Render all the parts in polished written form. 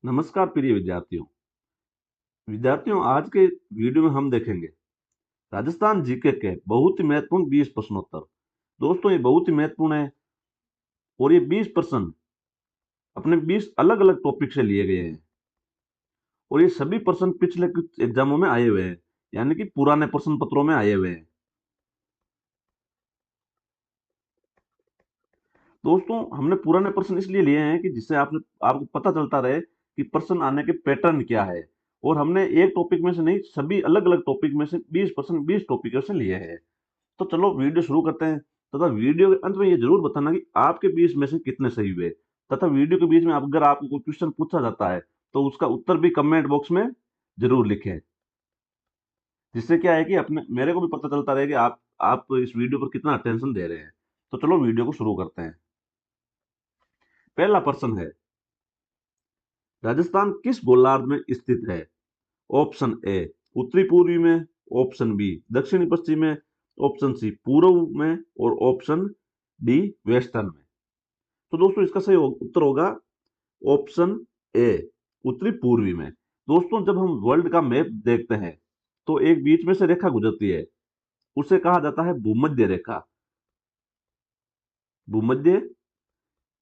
नमस्कार प्रिय विद्यार्थियों आज के वीडियो में हम देखेंगे राजस्थान जीके के बहुत ही महत्वपूर्ण 20 प्रश्नोत्तर। दोस्तों ये बहुत ही महत्वपूर्ण है और ये 20 प्रश्न अपने 20 अलग अलग टॉपिक से लिए गए हैं और ये सभी प्रश्न पिछले कुछ एग्जामों में आए हुए हैं, यानी कि पुराने प्रश्न पत्रों में आए हुए हैं। दोस्तों हमने पुराने प्रश्न इसलिए लिए हैं कि जिससे आपको पता चलता रहे कि प्रश्न आने के पैटर्न क्या है, और हमने एक टॉपिक में से नहीं, सभी अलग अलग टॉपिक में से 20 प्रश्न 20 टॉपिकों से लिए हैं। तो चलो वीडियो शुरू करते हैं, तथा वीडियो के अंत में ये जरूर बताना कि आपके 20 में से कितने सही हुए, तथा वीडियो के बीच में अगर आपको कोई क्वेश्चन पूछा जाता है तो उसका उत्तर भी कमेंट बॉक्स में जरूर लिखें, जिससे क्या है कि अपने मेरे को भी पता चलता रहे कि आप इस वीडियो पर कितना अटेंशन दे रहे हैं। तो चलो वीडियो को शुरू करते हैं। पहला प्रश्न है, राजस्थान किस गोलार्ध में स्थित है? ऑप्शन ए उत्तरी पूर्वी में, ऑप्शन बी दक्षिणी पश्चिम में, ऑप्शन सी पूर्व में, और ऑप्शन डी वेस्टर्न में। तो दोस्तों इसका सही उत्तर होगा ऑप्शन ए उत्तरी पूर्वी में। दोस्तों जब हम वर्ल्ड का मैप देखते हैं तो एक बीच में से रेखा गुजरती है, उसे कहा जाता है भूमध्य रेखा। भूमध्य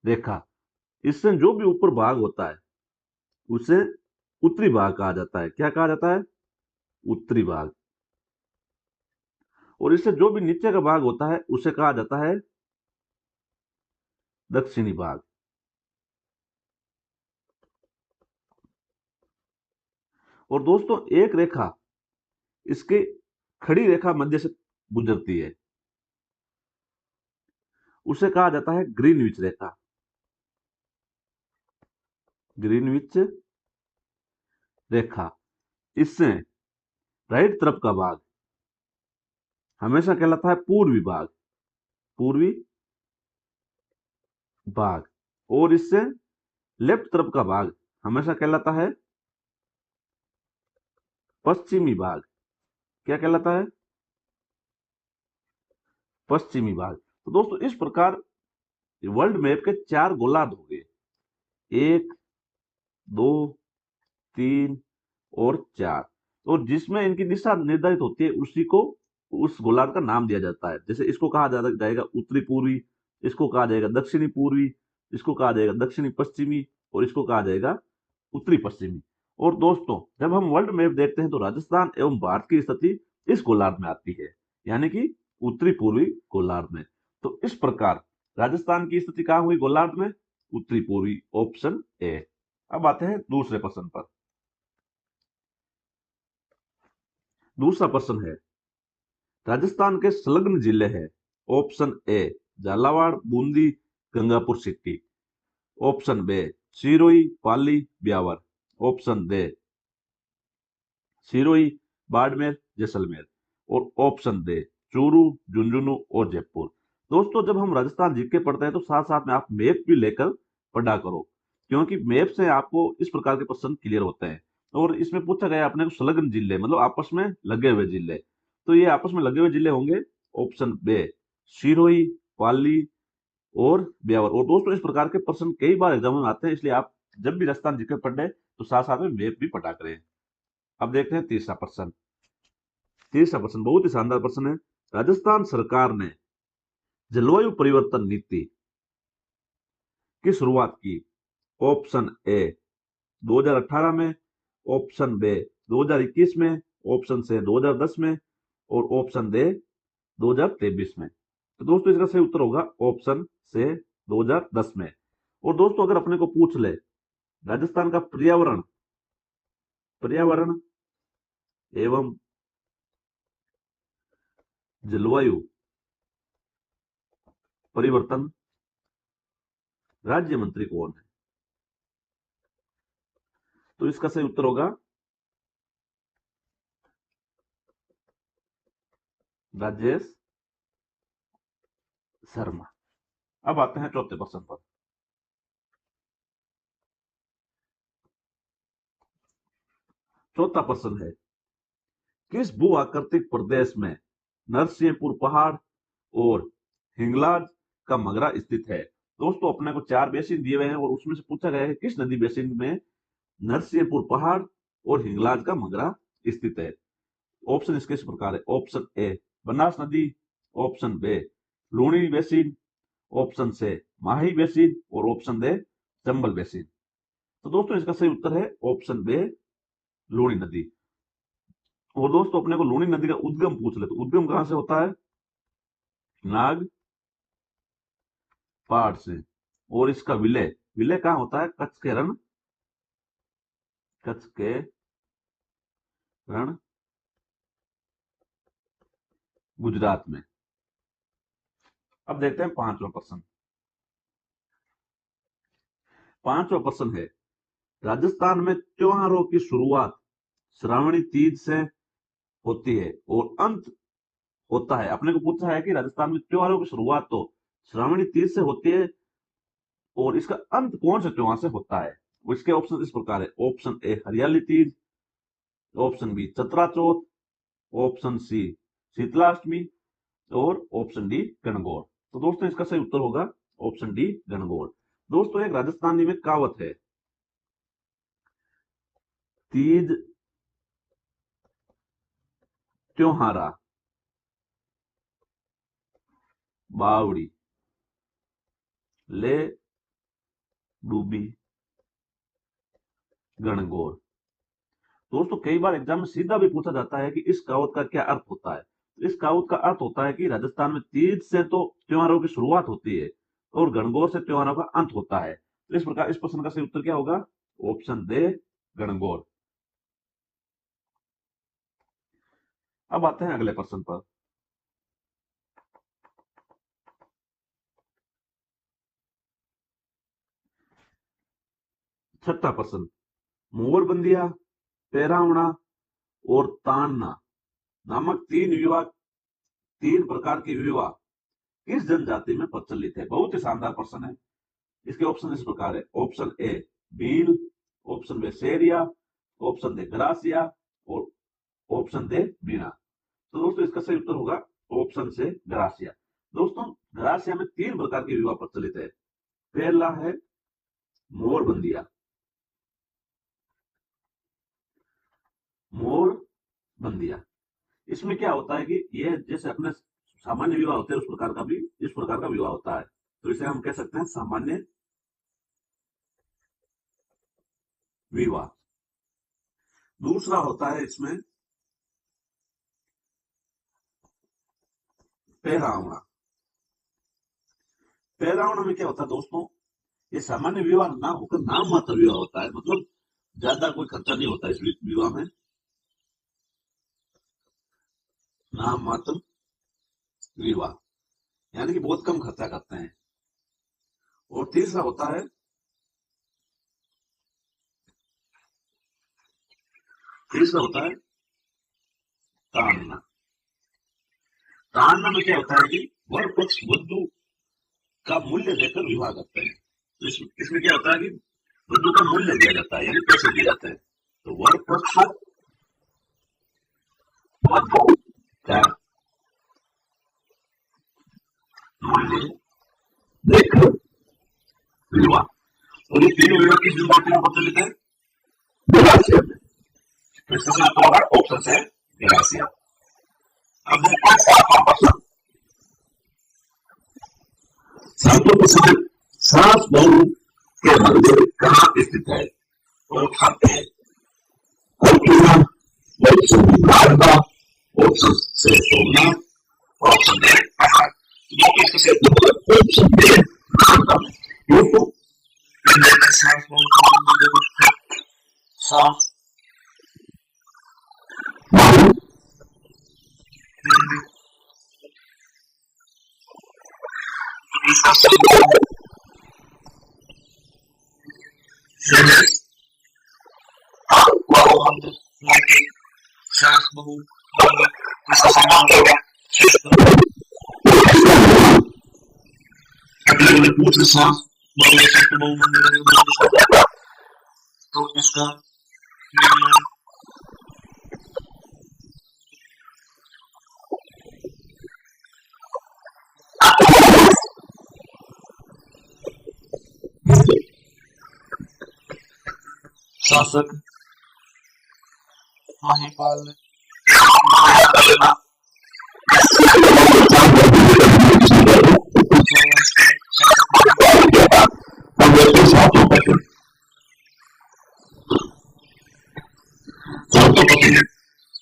रेखा, इससे जो भी ऊपर भाग होता है उसे उत्तरी भाग कहा जाता है। क्या कहा जाता है? उत्तरी भाग। और इससे जो भी नीचे का भाग होता है उसे कहा जाता है दक्षिणी भाग। और दोस्तों एक रेखा, इसके खड़ी रेखा मध्य से गुजरती है, उसे कहा जाता है ग्रीनविच रेखा। ग्रीनविच रेखा, इससे राइट तरफ का भाग हमेशा कहलाता है पूर्वी भाग। पूर्वी भाग। और इससे लेफ्ट तरफ का भाग हमेशा कहलाता है पश्चिमी भाग। क्या कहलाता है? पश्चिमी भाग। तो दोस्तों इस प्रकार वर्ल्ड मैप के 4 गोलार्ध हो गए, 1, 2, 3 और 4। और जिसमें इनकी दिशा निर्धारित होती है उसी को उस गोलार्ध का नाम दिया जाता है। जैसे इसको कहा जाएगा उत्तरी पूर्वी, इसको कहा जाएगा दक्षिणी पूर्वी, इसको कहा जाएगा दक्षिणी पश्चिमी, और इसको कहा जाएगा उत्तरी पश्चिमी। और दोस्तों जब हम वर्ल्ड मैप देखते हैं तो राजस्थान एवं भारत की स्थिति इस गोलार्ध में आती है, यानी कि उत्तरी पूर्वी गोलार्ध में। तो इस प्रकार राजस्थान की स्थिति कहां हुई गोलार्ध में? उत्तरी पूर्वी, ऑप्शन ए। अब आते हैं दूसरे प्रश्न पर। दूसरा प्रश्न है, राजस्थान के संलग्न जिले हैं। Option A Jhalawar, Bundi, Gangapur city. Option B Sirohi, Pali, Beawar. Option D Sirohi, Barmer, Jaisalmer. और ऑप्शन डी चूरू, झुंझुनू और जयपुर। दोस्तों जब हम राजस्थान जीके पढ़ते हैं तो साथ साथ में आप मैप भी लेकर पढ़ा करो, क्योंकि मैप से आपको इस प्रकार के प्रश्न क्लियर होते हैं। और इसमें पूछा गया अपने को संलग्न जिले, मतलब आपस में लगे हुए जिले। तो ये आपस में लगे हुए जिले होंगे ऑप्शन बी सिरोही, पाली और ब्यावर। और दोस्तों इस प्रकार के प्रश्न कई बार एग्जाम में आते हैं, इसलिए आप जब भी राजस्थान जीके पढ़े तो साथ साथ में मैप भी पढ़ा करें। अब देखते हैं तीसरा प्रश्न। तीसरा प्रश्न बहुत ही शानदार प्रश्न है। राजस्थान सरकार ने जलवायु परिवर्तन नीति की शुरुआत की। ऑप्शन ए 2018 में, ऑप्शन बी 2021 में, ऑप्शन सी 2010 में, और ऑप्शन डी 2023 में। तो दोस्तों इसका सही उत्तर होगा ऑप्शन से 2010 में। और दोस्तों अगर अपने को पूछ ले राजस्थान का पर्यावरण पर्यावरण एवं जलवायु परिवर्तन राज्य मंत्री कौन है, तो इसका सही उत्तर होगा राजेश शर्मा। अब आते हैं चौथे प्रश्न पर। चौथा प्रश्न है, किस भू आकृतिक प्रदेश में नरसिंहपुर पहाड़ और हिंगलाज का मगरा स्थित है? दोस्तों अपने को 4 बेसिन दिए हुए हैं और उसमें से पूछा गया है किस नदी बेसिन में नरसिंहपुर पहाड़ और हिंगलाज का मगरा स्थित है। ऑप्शन इसके इस प्रकार है। ऑप्शन ए बनास नदी, option B Luni basin, option C Mahi basin और ऑप्शन डी चंबल बेसिन। तो दोस्तों इसका सही उत्तर है ऑप्शन बी लूणी नदी। और दोस्तों अपने को लूणी नदी का उद्गम पूछ ले, तो उद्गम कहां से होता है? नाग पहाड़ से। और इसका विलय, विलय कहां होता है? कच्छ के रण, कच्छ के रण गुजरात में। अब देखते हैं पांचवा प्रश्न। पांचवा प्रश्न है, राजस्थान में त्योहारों की शुरुआत श्रावणी तीज से होती है और अंत होता है। अपने को पूछा है कि राजस्थान में त्योहारों की शुरुआत तो श्रावणी तीज से होती है और इसका अंत कौन से त्योहार से होता है? इसके ऑप्शन इस प्रकार है। ऑप्शन ए हरियाली तीज, ऑप्शन बी चतरा चौथ, ऑप्शन सी शीतलाष्टमी और ऑप्शन डी गणगौर। तो दोस्तों इसका सही उत्तर होगा ऑप्शन डी गणगौर। दोस्तों एक राजस्थानी में कहावत है, तीज त्योहारा बावड़ी ले डूबी गणगौर। दोस्तों कई बार एग्जाम में सीधा भी पूछा जाता है कि इस कहावत का क्या अर्थ होता है। तो इस कहावत का अर्थ होता है कि राजस्थान में तीज से तो त्योहारों की शुरुआत होती है और गणगौर से त्योहारों का अंत होता है। तो इस प्रकार इस प्रश्न का सही उत्तर क्या होगा? ऑप्शन दे गणगौर। अब आते हैं अगले प्रश्न पर। छठा प्रश्न, मोरबंदिया, पैरावणा और तानना नामक तीन प्रकार के विवाह किस जनजाति में प्रचलित है? बहुत ही शानदार प्रश्न है। इसके ऑप्शन इस प्रकार है। Option A Bhil, option B Seriya, option D Garasia और ऑप्शन डी मीणा। तो दोस्तों इसका सही उत्तर होगा ऑप्शन से ग्रासिया। दोस्तों ग्रासिया में तीन प्रकार के विवाह प्रचलित है। पहला है मोरबंदिया, मोरबंदिया इसमें क्या होता है कि ये जैसे अपने सामान्य विवाह होते हैं उस प्रकार का भी इस प्रकार का विवाह होता है। तो इसे हम कह सकते हैं सामान्य विवाह। दूसरा होता है इसमें पैरावणा। पैरावणा में क्या होता है दोस्तों, ये सामान्य विवाह ना होकर नाम मात्र विवाह होता है। मतलब ज्यादा कोई खर्चा नहीं होता इस विवाह में, नाम मात्र विवाह, यानी कि बहुत कम खर्चा करते हैं। और तीसरा होता है ताड़ना। ताड़ना में क्या होता है कि वर पक्ष वधु का मूल्य देकर विवाह करते हैं। तो इसमें क्या होता है कि वधु का मूल्य दिया जाता है, यानी पैसे दिए जाते हैं। तो वर पक्ष वधु का मूल्य देकर विवाह। और ये तीनों विवाह किस जनजाति में प्रचलित है? ग्रासिया में। तो इसका सही उत्तर होगा ऑप्शन से ग्रासिया। अब देखते हैं सातवां प्रश्न। सातवां प्रश्न, सास बहू के मंदिर कहाँ स्थित है? ऑप्शन ए ऑप्शन से सोमनाथ, ऑप्शन ए पहाड़। ऑप्शन बी इसका पूछ सास तो इसका शासक महिपाल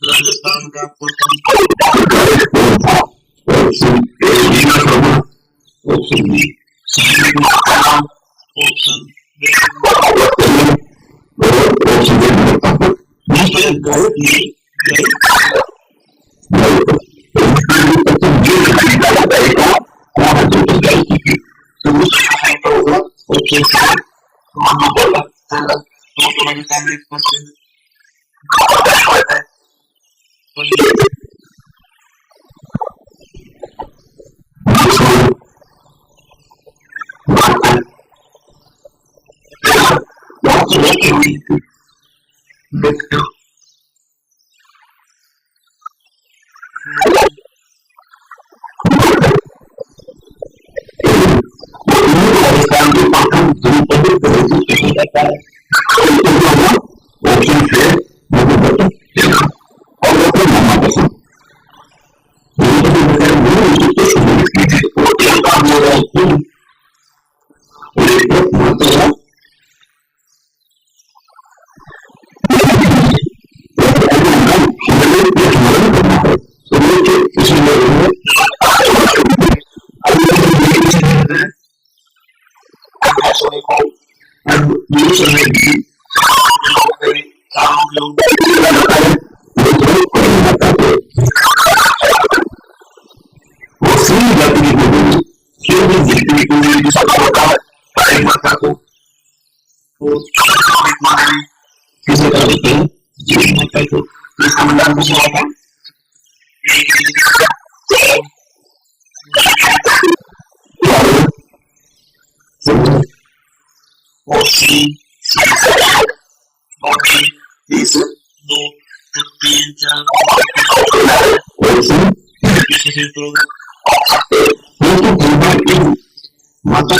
राजस्थान का माता